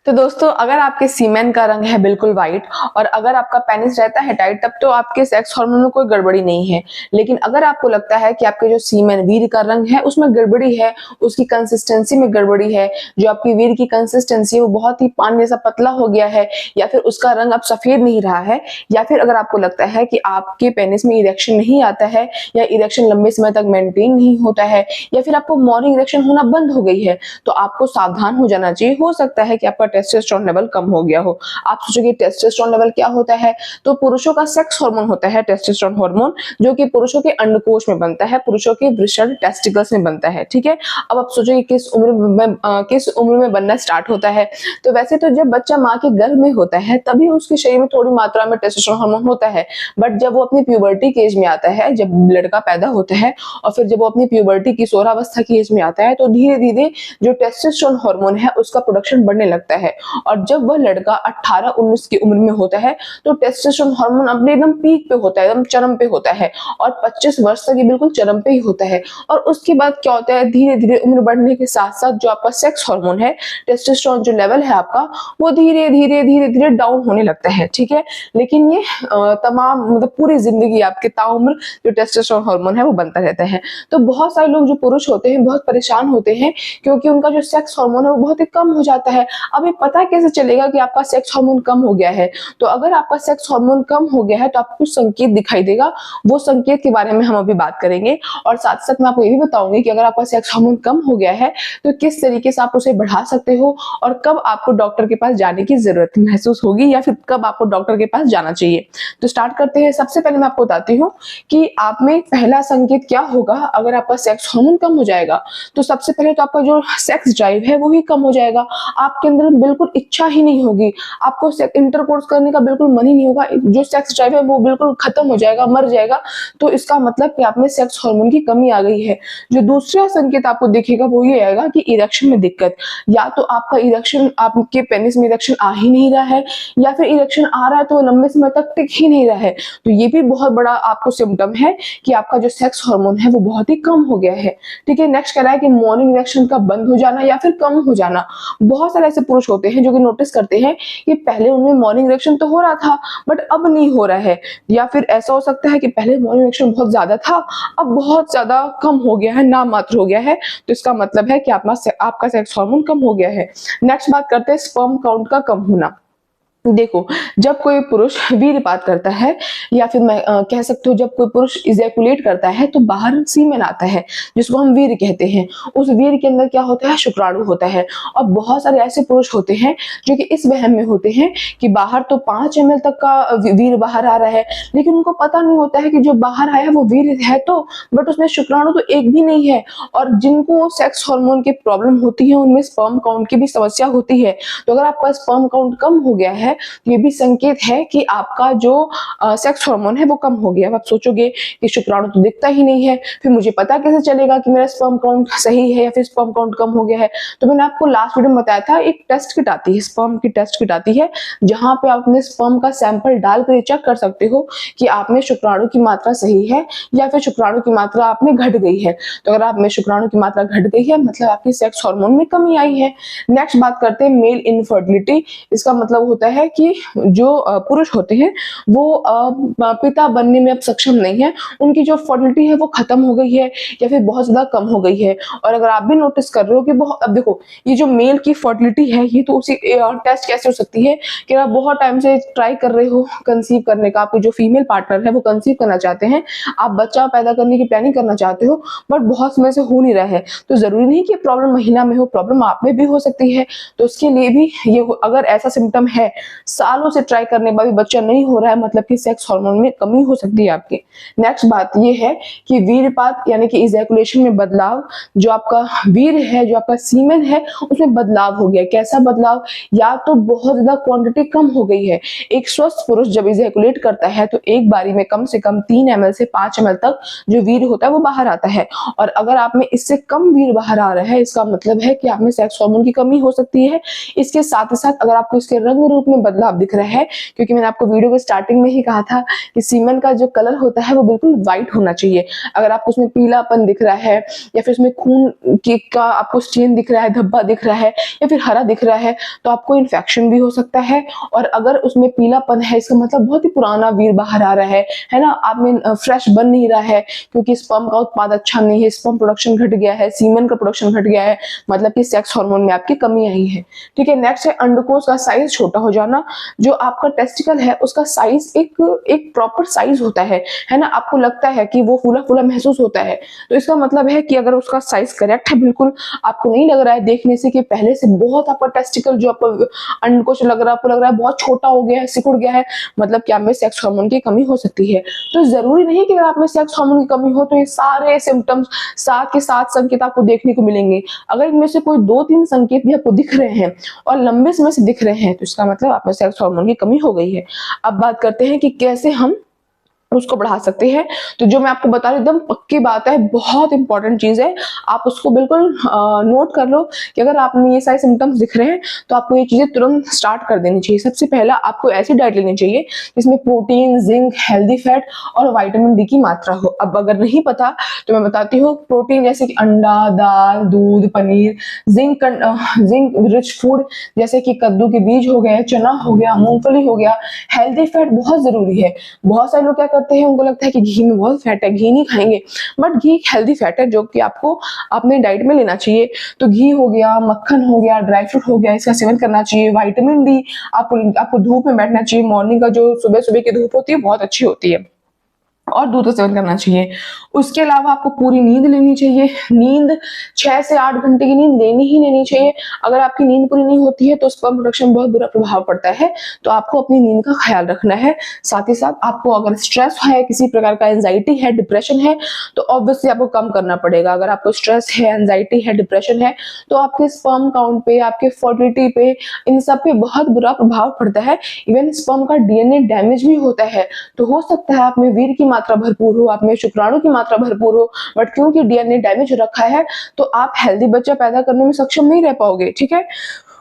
तो दोस्तों, अगर आपके सीमेन का रंग है बिल्कुल व्हाइट और अगर आपका पेनिस रहता है टाइट, तब तो आपके सेक्स हार्मोन में कोई गड़बड़ी नहीं है। लेकिन अगर आपको लगता है कि आपके जो सीमेन वीर्य का रंग है उसमें गड़बड़ी है, उसकी कंसिस्टेंसी में गड़बड़ी है, जो आपकी वीर्य की कंसिस्टेंसी है वो बहुत ही पानी जैसा पतला हो गया है, या फिर उसका रंग अब सफेद नहीं रहा है, या फिर अगर आपको लगता है कि आपके पेनिस में इरेक्शन नहीं आता है या इरेक्शन लंबे समय तक मेंटेन नहीं होता है, या फिर आपको मॉर्निंग इरेक्शन होना बंद हो गई है, तो आपको सावधान हो जाना चाहिए। हो सकता है कि आपका टेस्टोस्टेरोन लेवल कम हो गया हो। आप सोचोगे टेस्टोस्टेरोन लेवल क्या होता है? तो पुरुषों का सेक्स हार्मोन होता है टेस्टोस्टेरोन हार्मोन, जो कि पुरुषों के अंडकोश में बनता है, पुरुषों के वृषण टेस्टिकल्स में बनता है। ठीक है, अब आप सोचोगे किस उम्र में बनना स्टार्ट होता है? तो वैसे तो जब बच्चा माँ के गर्भ में होता है तभी उसके शरीर में थोड़ी मात्रा में टेस्टोस्टेरोन हार्मोन होता है, बट जब वो अपनी प्यूबर्टी के एज में आता है, जब लड़का पैदा होता है और फिर जब वो अपनी प्यूबर्टी की किशोरावस्था की एज में आता है, तो धीरे धीरे जो टेस्टोस्टेरोन हार्मोन है उसका प्रोडक्शन बढ़ने लगता है। और जब वह लड़का 18-19 की उम्र में होता है तो टेस्टोस्टेरोन हार्मोन अपने एकदम पीक पे होता है, एकदम चरम पे होता है, और 25 वर्ष तक ये बिल्कुल चरम पे ही होता है। और उसके बाद क्या होता है, धीरे धीरे उम्र बढ़ने के साथ साथ जो आपका सेक्स हार्मोन है, टेस्टोस्टेरोन जो लेवल है आपका, वो धीरे धीरे डाउन होने लगता है। ठीक है, लेकिन ये तमाम मतलब पूरी जिंदगी आपके ताउम्र जो टेस्टोस्टेरोन हार्मोन है वो बनता रहता है। तो बहुत सारे लोग जो पुरुष होते हैं बहुत परेशान होते हैं, क्योंकि उनका जो सेक्स हार्मोन है वो बहुत ही कम हो जाता है। अब ये पता कैसे चलेगा कि आपका सेक्स हार्मोन कम हो गया है? तो अगर आपका सेक्स हार्मोन कम हो गया है तो आपको कुछ संकेत दिखाई देगा, वो संकेत के बारे में हम अभी बात करेंगे। और साथ साथ मैं आपको ये भी बताऊंगी कि अगर आपका सेक्स हार्मोन कम हो गया है तो किस तरीके से आप उसे बढ़ा सकते हो, और कब आपको डॉक्टर के पास जाने की जरूरत महसूस होगी, या फिर कब आपको डॉक्टर के पास जाना चाहिए। तो स्टार्ट करते हैं। सबसे पहले मैं आपको बताती हूँ कि आप में पहला संकेत क्या होगा अगर आपका सेक्स हार्मोन कम हो जाएगा। तो सबसे पहले तो आपका जो सेक्स ड्राइव है वो ही कम हो जाएगा, आपके अंदर बिल्कुल इच्छा ही नहीं होगी, आपको इंटरकोर्स करने का बिल्कुल मन ही नहीं होगा, जो सेक्स ड्राइव है वो बिल्कुल खत्म हो जाएगा, मर जाएगा। तो इसका मतलब कि आप में सेक्स हार्मोन की कमी आ गई है। जो दूसरा संकेत आपको दिखेगा वो ये आएगा कि इरेक्शन में दिक्कत, या तो आपका इरेक्शन, आपके पेनिस में इरेक्शन आ ही नहीं रहा है, या फिर इरेक्शन आ रहा है तो लंबे समय तक टिक ही नहीं रहा है। तो ये भी बहुत बड़ा आपको सिम्टम है कि आपका जो सेक्स हार्मोन है वो बहुत ही कम हो गया है। ठीक है, नेक्स्ट कह रहा है कि मॉर्निंग इरेक्शन का बंद हो जाना या फिर कम हो जाना। बहुत सारे ऐसे पुरुष होते हैं जो कि नोटिस करते हैं कि पहले उनमें मॉर्निंग इरेक्शन तो हो रहा था बट अब नहीं हो रहा है, या फिर ऐसा हो सकता है कि पहले मॉर्निंग इरेक्शन बहुत ज्यादा था, अब बहुत ज्यादा कम हो गया है, नाम मात्र हो गया है। तो इसका मतलब है कि आपका सेक्स हार्मोन कम हो गया है। नेक्स्ट बात करते हैं स्पर्म काउंट का कम होना। देखो, जब कोई पुरुष वीर्यपात करता है, या फिर मैं कह सकती हूँ जब कोई पुरुष इजैकुलेट करता है तो बाहर सीमेन आता है जिसको हम वीर्य कहते हैं। उस वीर्य के अंदर क्या होता है, शुक्राणु होता है। और बहुत सारे ऐसे पुरुष होते हैं जो कि इस वहम में होते हैं कि बाहर तो 5 ml तक का वीर्य बाहर आ रहा है, लेकिन उनको पता नहीं होता है कि जो बाहर आया वो वीर्य है तो, बट उसमें शुक्राणु तो एक भी नहीं है। और जिनको सेक्स हार्मोन की प्रॉब्लम होती है उनमें स्पर्म काउंट की भी समस्या होती है। तो अगर आपका स्पर्म काउंट कम हो गया है तो ये भी संकेत है कि आपका जो सेक्स हार्मोन है वो कम हो गया है। आप सोचोगे कि शुक्राणु तो दिखता ही नहीं है, फिर मुझे पता कैसे चलेगा कि मेरा स्पर्म काउंट सही है या फिर स्पर्म काउंट कम हो गया है? तो मैंने आपको लास्ट वीडियो में बताया था, एक टेस्ट किट आती है, स्पर्म की टेस्ट किट आती है, जहां पे आप अपने स्पर्म का सैंपल डालकर ये चेक कर सकते हो कि आप में शुक्राणु की मात्रा सही है या फिर शुक्राणु की मात्रा आप में घट गई है। तो अगर आप में शुक्राणु की मात्रा घट गई है मतलब आपकी सेक्स हार्मोन में कमी आई है। नेक्स्ट बात करते हैं मेल इनफर्टिलिटी। इसका मतलब होता है कि जो पुरुष होते हैं वो पिता बनने में अब सक्षम नहीं है, उनकी जो फर्टिलिटी है वो खत्म हो गई है या फिर बहुत ज्यादा कम हो गई है। और अगर आप भी नोटिस कर रहे हो कि बहुत, अब देखो ये जो मेल की फर्टिलिटी है ये तो उसी टेस्ट कैसे हो सकती है कि आप बहुत टाइम से ट्राई कर रहे हो कंसीव करने का, आपके जो फीमेल पार्टनर है वो कंसीव करना चाहते हैं, आप बच्चा पैदा करने की प्लानिंग करना चाहते हो, बट बहुत समय से हो नहीं रहा है। तो जरूरी नहीं कि प्रॉब्लम महिला में हो, प्रॉब्लम आप में भी हो सकती है। तो उसके लिए भी ये अगर ऐसा सिम्टम है, सालों से ट्राई करने के बाद भी बच्चा नहीं हो रहा है, मतलब कि सेक्स हार्मोन में कमी हो सकती है आपके। नेक्स्ट बात ये है कि वीर्यपात यानी कि इजैकुलेशन में बदलाव, जो आपका वीर्य है, जो आपका सीमेन है उसमें बदलाव हो गया। कैसा बदलाव? या तो बहुत ज्यादा क्वांटिटी कम हो गई है। एक स्वस्थ पुरुष जब इजैकुलेट करता है तो एक बारी में कम से कम 3 ml से 5 ml तक जो वीर्य होता है वो बाहर आता है। और अगर आप में इससे कम वीर्य बाहर आ रहा है, इसका मतलब है कि आप में सेक्स हार्मोन की कमी हो सकती है। इसके साथ ही साथ अगर आपको इसके रंग रूप में में बदलाव दिख रहा है, क्योंकि मैंने आपको वीडियो के स्टार्टिंग में ही कहा था कि सीमेन का जो कलर होता है वो बिल्कुल व्हाइट होना चाहिए। अगर आपको उसमें पीलापन दिख रहा है या फिर उसमें खून का आपको स्टेन दिख रहा है, धब्बा दिख रहा है या फिर हरा दिख रहा है, तो आपको इन्फेक्शन भी हो सकता है। और अगर उसमें पीलापन है, इसका मतलब बहुत ही पुराना वीर बाहर आ रहा है ना, आप में फ्रेश बन नहीं रहा है, क्योंकि स्पर्म का उत्पाद अच्छा नहीं है, स्पर्म प्रोडक्शन घट गया है, सीमेन का प्रोडक्शन घट गया है, मतलब कि सेक्स हार्मोन में आपकी कमी आई है। ठीक है, नेक्स्ट है अंडकोश का साइज छोटा हो जाना। जो आपका टेस्टिकल है उसका साइज एक प्रॉपर साइज होता है ना, आपको लगता है कि वो फूला फूला महसूस होता है, तो इसका मतलब है कि अगर उसका साइज करेक्ट है, बिल्कुल आपको नहीं लग रहा है देखने से कि पहले से बहुत आपका टेस्टिकल जो आपका अंडकोश लग रहा है, आपको लग रहा है बहुत छोटा हो गया है, सिकुड़ गया है, मतलब कि आप में सेक्स हार्मोन की कमी हो सकती है। तो जरूरी नहीं कि अगर आप में सेक्स हार्मोन की कमी हो तो ये सारे सिम्टम्स 7 के 7 संकेत आपको देखने को मिलेंगे। अगर इनमें से कोई 2-3 संकेत भी आपको दिख रहे हैं और लंबे समय से दिख रहे हैं, तो इसका मतलब आप में सेक्स हार्मोन की कमी हो गई है। अब बात करते हैं कि कैसे हम उसको बढ़ा सकते हैं। तो जो मैं आपको बता रही हूँ एकदम पक्की बात है, बहुत इंपॉर्टेंट चीज है, आप उसको बिल्कुल नोट कर लो कि अगर आप में ये सारे सिम्टम्स दिख रहे हैं तो आपको ये चीजें तुरंत स्टार्ट कर देनी चाहिए। सबसे पहला आपको ऐसी डाइट लेनी चाहिए जिसमें प्रोटीन, जिंक, हेल्दी फैट और विटामिन डी की मात्रा हो। अब अगर नहीं पता तो मैं बताती हूँ, प्रोटीन जैसे कि अंडा, दाल, दूध, पनीर, जिंक रिच फूड जैसे कि कद्दू के बीज हो गए, चना हो गया, मूंगफली हो गया। हेल्दी फैट बहुत जरूरी है। बहुत सारे लोग क्या करते हैं, उनको लगता है कि घी में बहुत फैट है, घी नहीं खाएंगे, बट घी एक हेल्दी फैट है जो कि आपको अपने डाइट में लेना चाहिए। तो घी हो गया, मक्खन हो गया, ड्राई फ्रूट हो गया, इसका सेवन करना चाहिए। विटामिन डी, आपको धूप में बैठना चाहिए। मॉर्निंग का जो सुबह सुबह की धूप होती है बहुत अच्छी होती है, और दूध का सेवन करना चाहिए। उसके अलावा आपको पूरी नींद लेनी चाहिए। नींद 6 से 8 घंटे की नींद लेनी ही लेनी चाहिए। अगर आपकी नींद पूरी नहीं होती है तो स्पर्म प्रोडक्शन में बहुत बुरा प्रभाव पड़ता है, तो आपको अपनी नींद का ख्याल रखना है। साथ ही साथ आपको अगर स्ट्रेस है, किसी प्रकार का एंजाइटी है, डिप्रेशन है, तो ऑब्वियसली आपको कम करना पड़ेगा। अगर आपको स्ट्रेस है, एंजाइटी है, डिप्रेशन है, तो आपके स्पर्म काउंट पे, आपके फर्टिलिटी पे, इन सब पे बहुत बुरा प्रभाव पड़ता है। इवन स्पर्म का डीएनए डैमेज भी होता है। तो हो सकता है आप में वीर की मात्रा भरपूर हो, आप में शुक्राणु की मात्रा भरपूर हो, बट क्योंकि डीएनए डैमेज रखा है तो आप हेल्दी बच्चा पैदा करने में सक्षम नहीं रह पाओगे। ठीक है,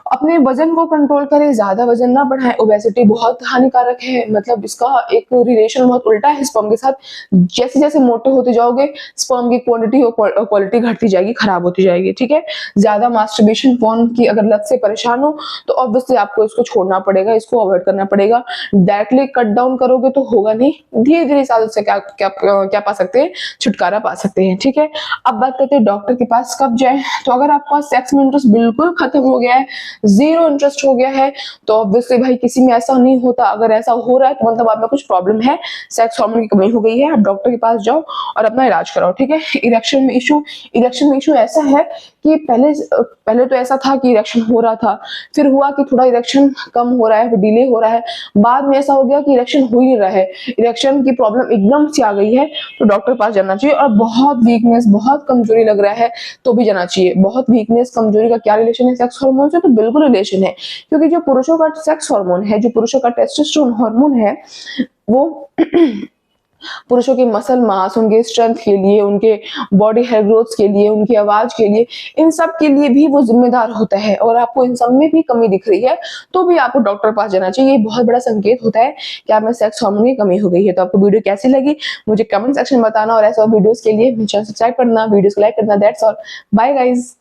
अपने वजन को कंट्रोल करें, ज्यादा वजन ना बढ़ाएं। ओबेसिटी बहुत हानिकारक है, मतलब इसका एक रिलेशन बहुत उल्टा है स्पर्म के साथ। जैसे जैसे मोटे होते जाओगे स्पर्म की क्वांटिटी और क्वालिटी घटती जाएगी, खराब होती जाएगी। ठीक है, ज्यादा मास्टरबेशन पोर्न की अगर लत से परेशान हो तो ऑब्वियसली आपको इसको छोड़ना पड़ेगा, इसको अवॉइड करना पड़ेगा। डायरेक्टली कट डाउन करोगे तो होगा नहीं, धीरे धीरे इस आदत से क्या क्या क्या पा सकते हैं, छुटकारा पा सकते हैं। ठीक है, अब बात करते हैं डॉक्टर के पास कब जाए। तो अगर आपका सेक्स में इंटरेस्ट बिल्कुल खत्म हो गया है, जीरो इंटरेस्ट हो गया है, तो ऑब्वियसली भाई किसी में ऐसा नहीं होता। अगर ऐसा हो रहा है तो मतलब आप में कुछ प्रॉब्लम है, सेक्स हार्मोन की कमी हो गई है। आप डॉक्टर के पास जाओ और अपना इलाज कराओ। ठीक है, इरेक्शन में इशू ऐसा है कि पहले तो ऐसा था कि इरेक्शन हो रहा था, फिर हुआ कि थोड़ा इरेक्शन कम हो रहा है, फिर डिले हो रहा है, बाद में ऐसा हो गया कि इरेक्शन हो ही नहीं रहा है, इरेक्शन की प्रॉब्लम एकदम से आ गई है, तो डॉक्टर के पास जाना चाहिए। और बहुत वीकनेस, बहुत कमजोरी लग रहा है तो भी जाना चाहिए। बहुत वीकनेस, कमजोरी का क्या रिलेशन है सेक्स हार्मोन से? तो बिल्कुल रिलेशन है, क्योंकि जो पुरुषों का सेक्स हार्मोन है, जो पुरुषों का टेस्टोस्टेरोन हार्मोन है, वो पुरुषों के मसल मास, उनके स्ट्रेंथ के लिए, उनके बॉडी हेयर ग्रोथ के लिए, उनकी आवाज के लिए, इन सब के लिए भी वो जिम्मेदार होता है। और आपको इन सब में भी कमी दिख रही है तो भी आपको डॉक्टर के पास जाना चाहिए। ये बहुत बड़ा संकेत होता है कि आप में सेक्स हार्मोन की कमी हो गई है। तो आपको वीडियो कैसी लगी मुझे कमेंट सेक्शन में बताना, और ऐसे और वीडियोस के लिए चैनल सब्सक्राइब करना, वीडियोस को लाइक करना। That's all, bye guys.